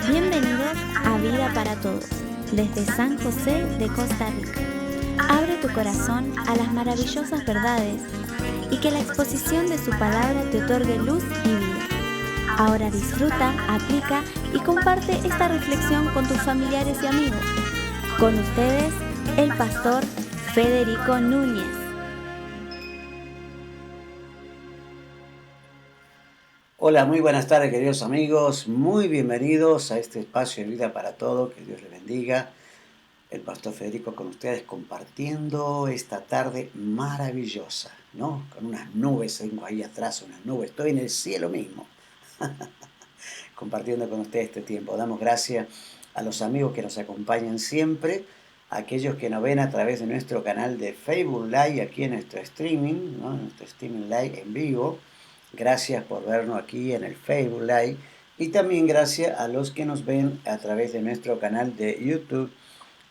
Bienvenidos a Vida para Todos, desde San José de Costa Rica. Abre tu corazón a las maravillosas verdades y que la exposición de su palabra te otorgue luz y vida. Ahora disfruta, aplica y comparte esta reflexión con tus familiares y amigos. Con ustedes, el pastor Federico Núñez. Hola, muy buenas tardes, queridos amigos. Muy bienvenidos a este espacio de Vida para Todos. Que Dios les bendiga. El pastor Federico con ustedes compartiendo esta tarde maravillosa, ¿no? Con unas nubes, tengo ahí atrás unas nubes. Estoy en el cielo mismo. Compartiendo con ustedes este tiempo. Damos gracias a los amigos que nos acompañan siempre, a aquellos que nos ven a través de nuestro canal de Facebook Live, aquí en nuestro streaming, ¿no? Nuestro streaming live en vivo. Gracias por vernos aquí en el Facebook Live y también gracias a los que nos ven a través de nuestro canal de YouTube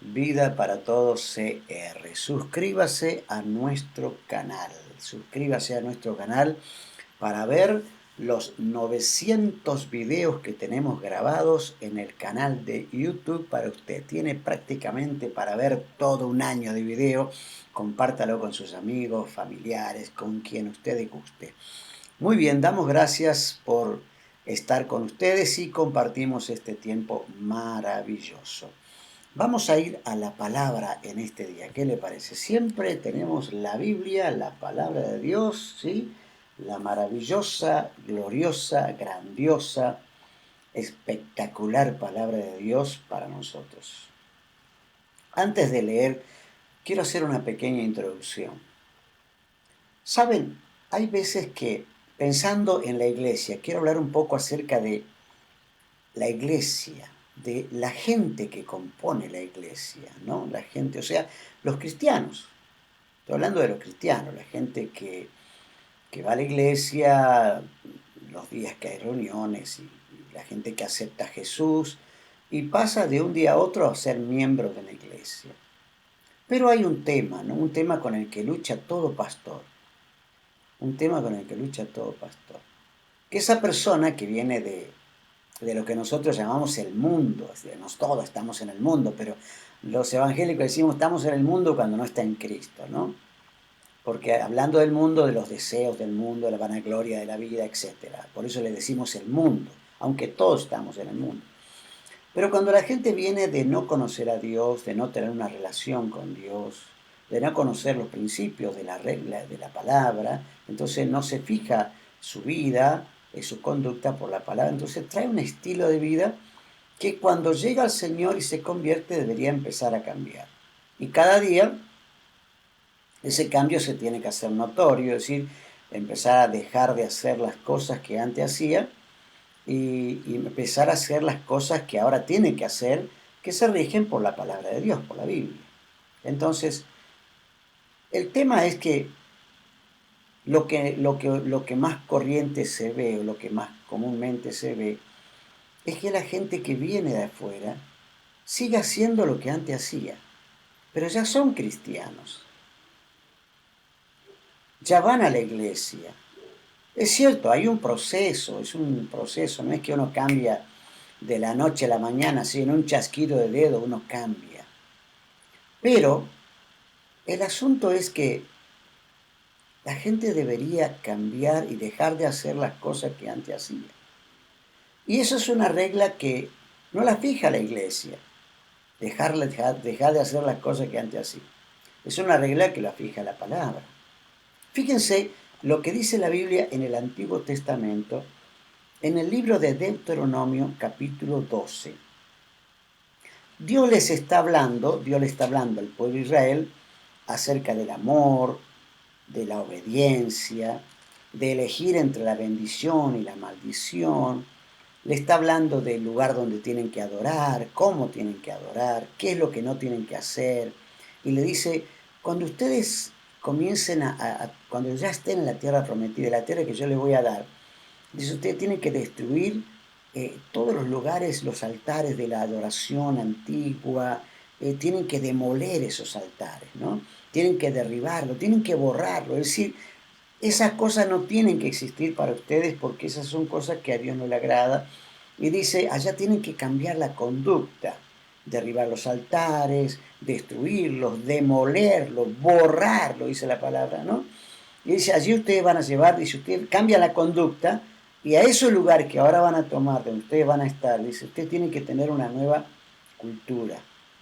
Vida para Todos CR. Suscríbase a nuestro canal, para ver los 900 videos que tenemos grabados en el canal de YouTube para usted. Tiene prácticamente para ver todo un año de video. Compártalo con sus amigos, familiares, con quien usted guste. Muy bien, damos gracias por estar con ustedes y compartimos este tiempo maravilloso. Vamos a ir a la palabra en este día. ¿Qué le parece? Siempre tenemos la Biblia, la palabra de Dios, ¿sí? La maravillosa, gloriosa, grandiosa, espectacular palabra de Dios para nosotros. Antes de leer, quiero hacer una pequeña introducción. ¿Saben? Hay veces que, pensando en la iglesia, quiero hablar un poco acerca de la iglesia, de la gente que compone la iglesia, ¿no? La gente, o sea, los cristianos. Estoy hablando de los cristianos, la gente que va a la iglesia los días que hay reuniones y la gente que acepta a Jesús y pasa de un día a otro a ser miembro de la iglesia. Pero hay un tema, ¿no? Un tema con el que lucha todo pastor. Que esa persona que viene de lo que nosotros llamamos el mundo, todos estamos en el mundo, pero los evangélicos decimos estamos en el mundo cuando no está en Cristo, ¿no? Porque hablando del mundo, de los deseos del mundo, de la vanagloria de la vida, etc. Por eso le decimos el mundo, aunque todos estamos en el mundo. Pero cuando la gente viene de no conocer a Dios, de no tener una relación con Dios, de no conocer los principios de la regla, de la palabra, entonces no se fija su vida, su conducta por la palabra, entonces trae un estilo de vida que cuando llega al Señor y se convierte debería empezar a cambiar. Y cada día ese cambio se tiene que hacer notorio, es decir, empezar a dejar de hacer las cosas que antes hacía y empezar a hacer las cosas que ahora tiene que hacer, que se rigen por la palabra de Dios, por la Biblia. Entonces, el tema es que lo que más corriente se ve, o lo que más comúnmente se ve, es que la gente que viene de afuera sigue haciendo lo que antes hacía, pero ya son cristianos, ya van a la iglesia. Es cierto, hay un proceso, no es que uno cambia de la noche a la mañana, así en un chasquido de dedo uno cambia. Pero el asunto es que la gente debería cambiar y dejar de hacer las cosas que antes hacía. Y eso es una regla que no la fija la iglesia, dejar de hacer las cosas que antes hacía. Es una regla que la fija la palabra. Fíjense lo que dice la Biblia en el Antiguo Testamento, en el libro de Deuteronomio, capítulo 12. Dios le está hablando al pueblo de Israel acerca del amor, de la obediencia, de elegir entre la bendición y la maldición. Le está hablando del lugar donde tienen que adorar, cómo tienen que adorar, qué es lo que no tienen que hacer. Y le dice, cuando ustedes comiencen cuando ya estén en la tierra prometida, la tierra que yo les voy a dar, dice, ustedes tienen que destruir todos los lugares, los altares de la adoración antigua, tienen que demoler esos altares, ¿no? Tienen que derribarlo, tienen que borrarlo, es decir, esas cosas no tienen que existir para ustedes porque esas son cosas que a Dios no le agrada Y dice, allá tienen que cambiar la conducta, derribar los altares, destruirlos, demolerlos, borrarlos, dice la palabra, ¿no? Y dice, allí ustedes van a llevar, dice, usted cambia la conducta y a esos lugares que ahora van a tomar, donde ustedes van a estar, dice, ustedes tienen que tener una nueva cultura.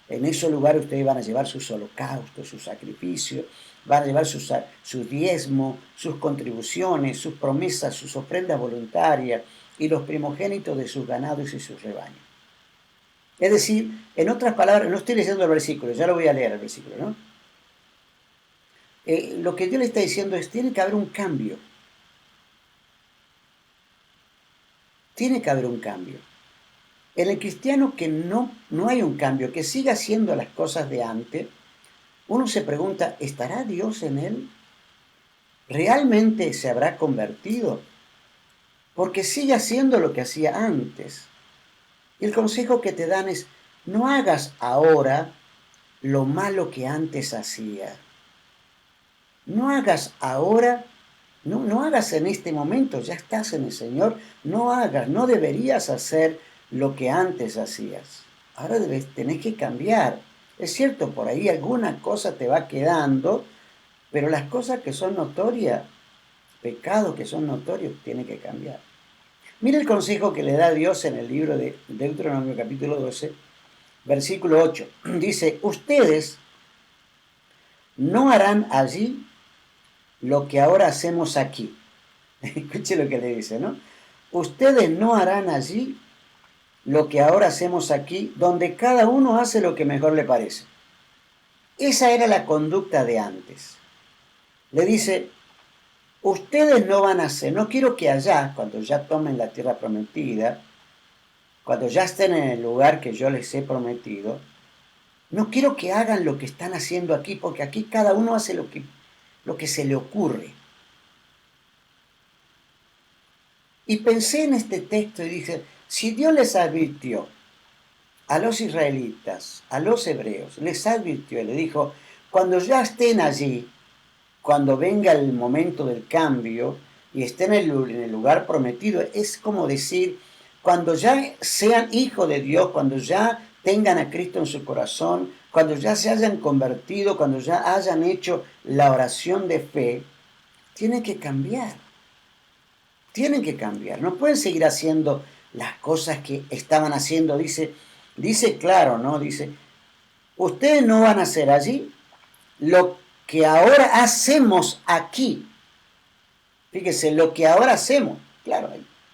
En esos lugares ustedes van a llevar sus holocaustos, sus sacrificios, van a llevar sus diezmos, sus contribuciones, sus promesas, sus ofrendas voluntarias y los primogénitos de sus ganados y sus rebaños. Es decir, en otras palabras, no estoy leyendo el versículo, ya lo voy a leer el versículo, ¿no? Lo que Dios le está diciendo es, tiene que haber un cambio. Tiene que haber un cambio. En el cristiano que no hay un cambio, que siga haciendo las cosas de antes, uno se pregunta, ¿estará Dios en él? ¿Realmente se habrá convertido? Porque sigue haciendo lo que hacía antes. Y el consejo que te dan es, no hagas ahora lo malo que antes hacía. No hagas ahora, no hagas en este momento, ya estás en el Señor, no hagas, no deberías hacer lo que antes hacías. Ahora tenés que cambiar. Es cierto, por ahí alguna cosa te va quedando, pero las cosas que son notorias, pecados que son notorios, tienen que cambiar. Mira el consejo que le da Dios en el libro de Deuteronomio capítulo 12, versículo 8. Dice, ustedes no harán allí lo que ahora hacemos aquí. Escuche lo que le dice, ¿no? Ustedes no harán allí lo que ahora hacemos aquí, donde cada uno hace lo que mejor le parece. Esa era la conducta de antes. Le dice, ustedes no van a hacer, no quiero que allá, cuando ya tomen la tierra prometida, cuando ya estén en el lugar que yo les he prometido, no quiero que hagan lo que están haciendo aquí, porque aquí cada uno hace lo que se le ocurre. Y pensé en este texto y dije, si Dios les advirtió a los israelitas, a los hebreos, les advirtió y le dijo, cuando ya estén allí, cuando venga el momento del cambio y estén en el lugar prometido, es como decir, cuando ya sean hijos de Dios, cuando ya tengan a Cristo en su corazón, cuando ya se hayan convertido, cuando ya hayan hecho la oración de fe, tienen que cambiar. Tienen que cambiar. No pueden seguir haciendo las cosas que estaban haciendo. Dice claro, ¿no? Dice, ustedes no van a hacer allí lo que ahora hacemos aquí. Fíjese, lo que ahora hacemos. Claro,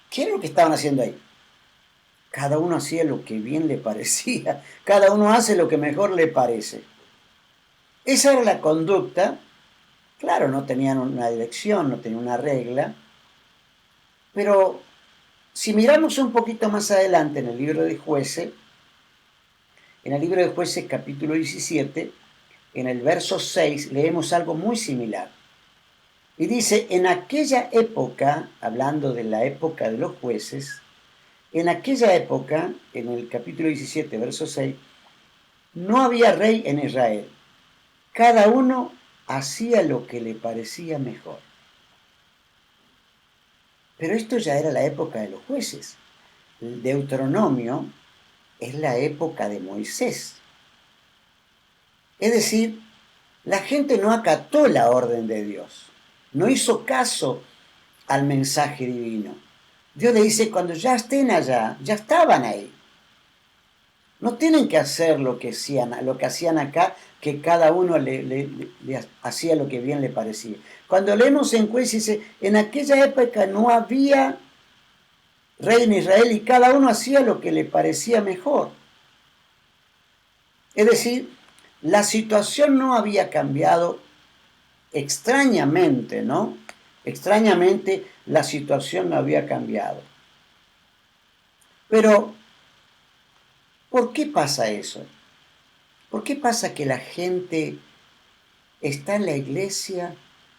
¿qué es lo que estaban haciendo ahí? Cada uno hacía lo que bien le parecía. Cada uno hace lo que mejor le parece. Esa era la conducta. Claro, no tenían una dirección, no tenían una regla. Pero si miramos un poquito más adelante en el libro de Jueces, capítulo 17, en el verso 6, leemos algo muy similar. Y dice, en aquella época, hablando de la época de los jueces, en aquella época, en el capítulo 17, verso 6, no había rey en Israel. Cada uno hacía lo que le parecía mejor. Pero esto ya era la época de los jueces. El Deuteronomio es la época de Moisés. Es decir, la gente no acató la orden de Dios, no hizo caso al mensaje divino. Dios le dice, cuando ya estén allá, ya estaban ahí. No tienen que hacer lo que hacían acá, que cada uno le hacía lo que bien le parecía. Cuando leemos en Jueces, dice, en aquella época no había rey en Israel y cada uno hacía lo que le parecía mejor. Es decir, la situación no había cambiado extrañamente, ¿no? Extrañamente la situación no había cambiado. Pero, ¿por qué pasa eso? ¿Por qué pasa que la gente está en la iglesia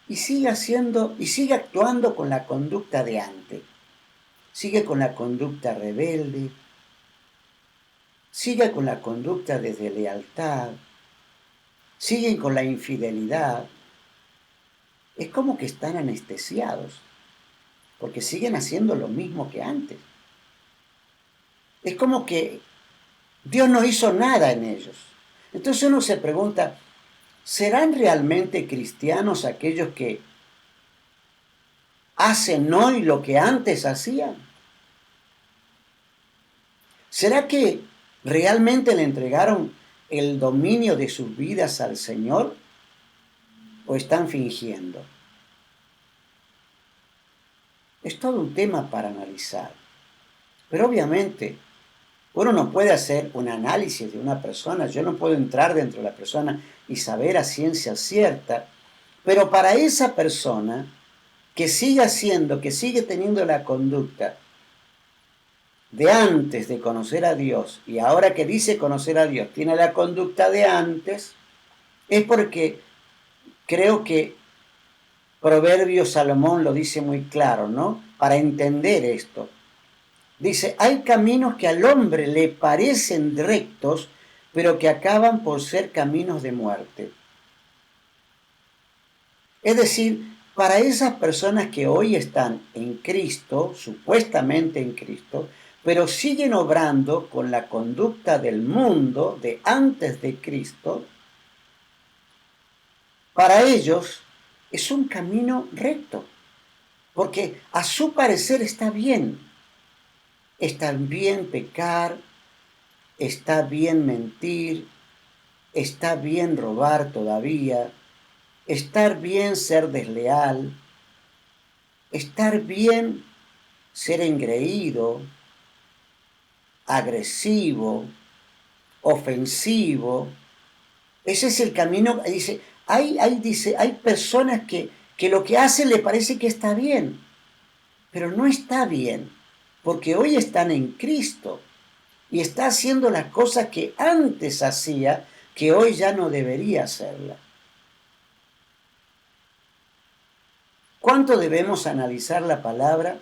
y sigue actuando con la conducta de antes? Sigue con la conducta rebelde, sigue con la conducta de deslealtad, siguen con la infidelidad. Es como que están anestesiados, porque siguen haciendo lo mismo que antes. Es como que Dios no hizo nada en ellos. Entonces uno se pregunta, ¿serán realmente cristianos aquellos que hacen hoy lo que antes hacían? ¿Será que realmente le entregaron el dominio de sus vidas al Señor o están fingiendo? Es todo un tema para analizar. Pero obviamente uno no puede hacer un análisis de una persona. Yo no puedo entrar dentro de la persona y saber a ciencia cierta. Pero para esa persona que sigue haciendo, que sigue teniendo la conducta de antes de conocer a Dios y ahora que dice conocer a Dios, tiene la conducta de antes, es porque creo que Proverbio Salomón lo dice muy claro, ¿no? Para entender esto. Dice, hay caminos que al hombre le parecen rectos, pero que acaban por ser caminos de muerte. Es decir, para esas personas que hoy están en Cristo, supuestamente en Cristo, pero siguen obrando con la conducta del mundo de antes de Cristo, para ellos es un camino recto, porque a su parecer está bien. Está bien pecar, está bien mentir, está bien robar todavía, estar bien ser desleal, estar bien ser engreído, agresivo, ofensivo. Ese es el camino. Dice, hay personas que lo que hacen le parece que está bien, pero no está bien, porque hoy están en Cristo y está haciendo las cosas que antes hacía, que hoy ya no debería hacerla. ¿Cuánto debemos analizar la palabra?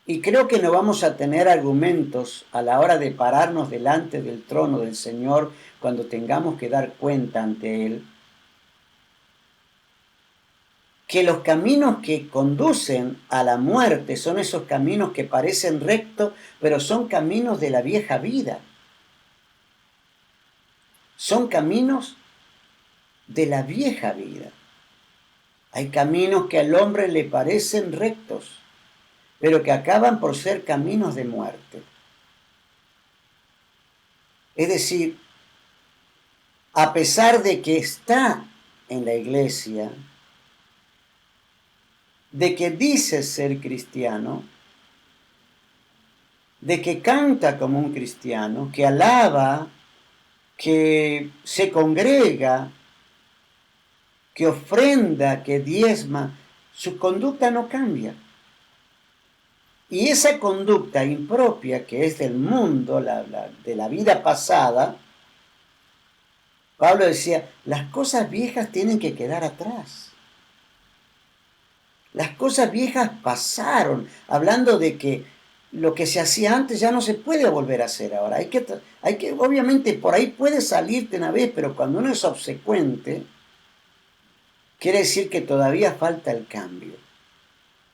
Y creo que no vamos a tener argumentos a la hora de pararnos delante del trono del Señor cuando tengamos que dar cuenta ante Él. Que los caminos que conducen a la muerte son esos caminos que parecen rectos, pero son caminos de la vieja vida. Son caminos de la vieja vida. Hay caminos que al hombre le parecen rectos, pero que acaban por ser caminos de muerte. Es decir, a pesar de que está en la iglesia, de que dice ser cristiano, de que canta como un cristiano, que alaba, que se congrega, que ofrenda, que diezma, su conducta no cambia. Y esa conducta impropia que es del mundo, de la vida pasada, Pablo decía, las cosas viejas tienen que quedar atrás. Las cosas viejas pasaron, hablando de que lo que se hacía antes ya no se puede volver a hacer ahora. Hay que, obviamente, por ahí puede salirte una vez, pero cuando uno es obsecuente, quiere decir que todavía falta el cambio.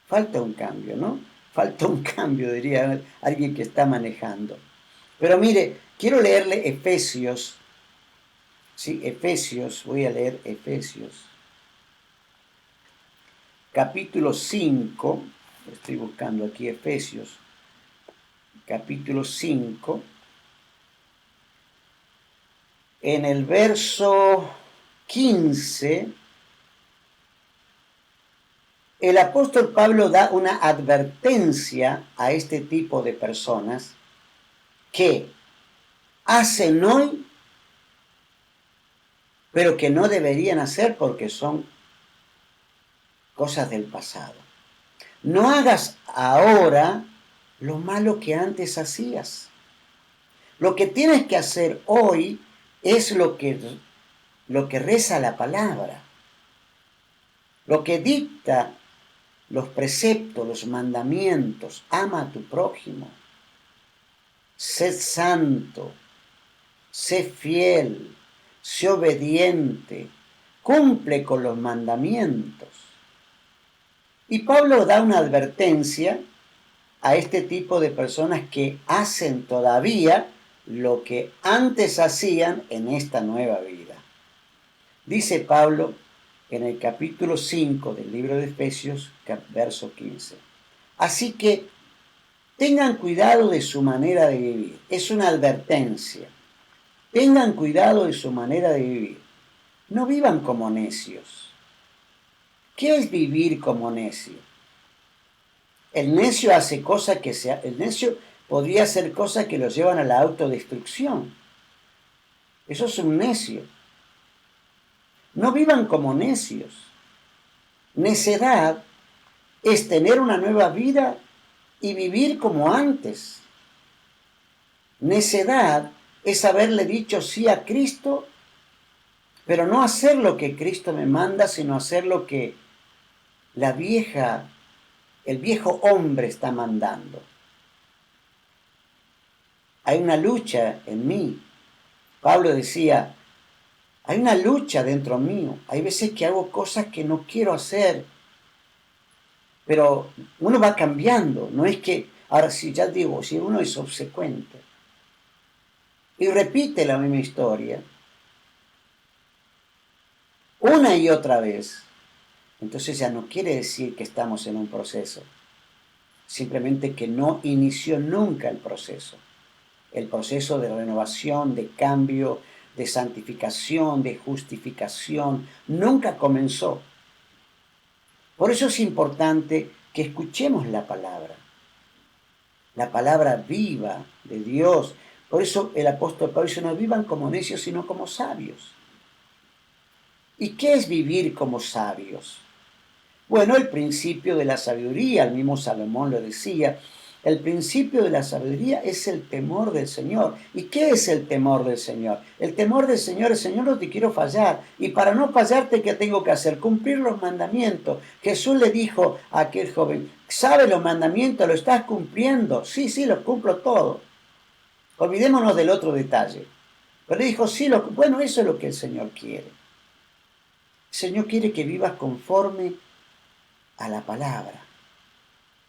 Falta un cambio, ¿no? Falta un cambio, diría alguien que está manejando. Pero mire, quiero leerle Efesios. Sí, Efesios, voy a leer Efesios. Capítulo 5, estoy buscando aquí Efesios. Capítulo 5. En el verso 15, el apóstol Pablo da una advertencia a este tipo de personas que hacen hoy, pero que no deberían hacer porque son cosas del pasado. No hagas ahora lo malo que antes hacías. Lo que tienes que hacer hoy es lo que reza la palabra, lo que dicta los preceptos, los mandamientos. Ama a tu prójimo, sé santo, sé fiel, sé obediente, cumple con los mandamientos. Y Pablo da una advertencia a este tipo de personas que hacen todavía lo que antes hacían en esta nueva vida. Dice Pablo en el capítulo 5 del libro de Efesios, verso 15. Así que tengan cuidado de su manera de vivir. Es una advertencia. Tengan cuidado de su manera de vivir. No vivan como necios. ¿Qué es vivir como necio? El necio hace cosas que el necio podría hacer cosas que lo llevan a la autodestrucción. Eso es un necio. No vivan como necios. Necedad es tener una nueva vida y vivir como antes. Necedad es haberle dicho sí a Cristo, pero no hacer lo que Cristo me manda, sino hacer lo que el viejo hombre está mandando. Hay una lucha en mí. Pablo decía, hay una lucha dentro mío. Hay veces que hago cosas que no quiero hacer, pero uno va cambiando. No es que, ahora sí, ya digo, si uno es obsecuente y repite la misma historia una y otra vez, entonces ya no quiere decir que estamos en un proceso, simplemente que no inició nunca el proceso de renovación, de cambio, de santificación, de justificación, nunca comenzó. Por eso es importante que escuchemos la palabra viva de Dios. Por eso el apóstol Pablo dice, no vivan como necios, sino como sabios. ¿Y qué es vivir como sabios? Bueno, el principio de la sabiduría, el mismo Salomón lo decía, el principio de la sabiduría es el temor del Señor. ¿Y qué es el temor del Señor? El temor del Señor, el Señor, no te quiero fallar. Y para no fallarte, ¿qué tengo que hacer? Cumplir los mandamientos. Jesús le dijo a aquel joven, ¿sabe los mandamientos? ¿Lo estás cumpliendo? Sí, los cumplo todos. Olvidémonos del otro detalle. Pero le dijo, sí, bueno, eso es lo que el Señor quiere. El Señor quiere que vivas conforme a la palabra,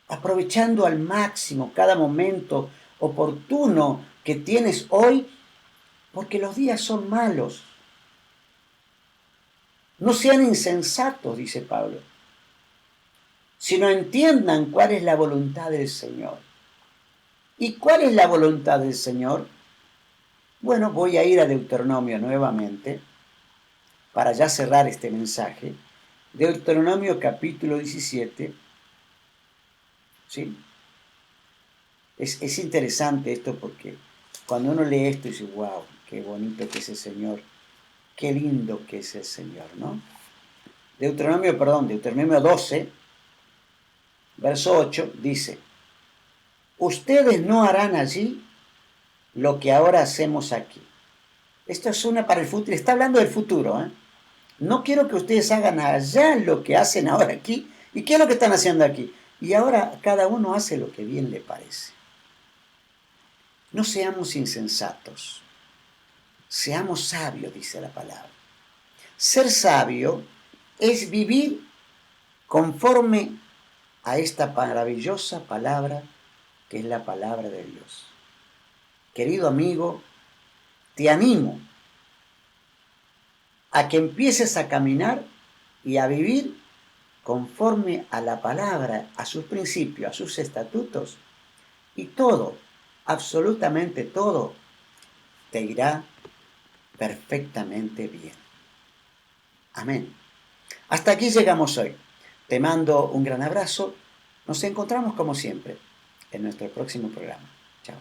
aprovechando al máximo cada momento oportuno que tienes hoy, porque los días son malos. No sean insensatos, dice Pablo, sino entiendan cuál es la voluntad del Señor. ¿Y cuál es la voluntad del Señor? Bueno, voy a ir a Deuteronomio nuevamente, para ya cerrar este mensaje. Deuteronomio capítulo 17, ¿sí? Es interesante esto porque cuando uno lee esto dice, wow, qué bonito que es el Señor, qué lindo que es el Señor, ¿no? Deuteronomio 12, verso 8, dice, ustedes no harán allí lo que ahora hacemos aquí. Esto es una para el futuro, está hablando del futuro, ¿eh? No quiero que ustedes hagan allá lo que hacen ahora aquí. ¿Y qué es lo que están haciendo aquí? Y ahora cada uno hace lo que bien le parece. No seamos insensatos. Seamos sabios, dice la palabra. Ser sabio es vivir conforme a esta maravillosa palabra que es la palabra de Dios. Querido amigo, te animo a que empieces a caminar y a vivir conforme a la palabra, a sus principios, a sus estatutos, y todo, absolutamente todo, te irá perfectamente bien. Amén. Hasta aquí llegamos hoy. Te mando un gran abrazo. Nos encontramos como siempre en nuestro próximo programa. Chao.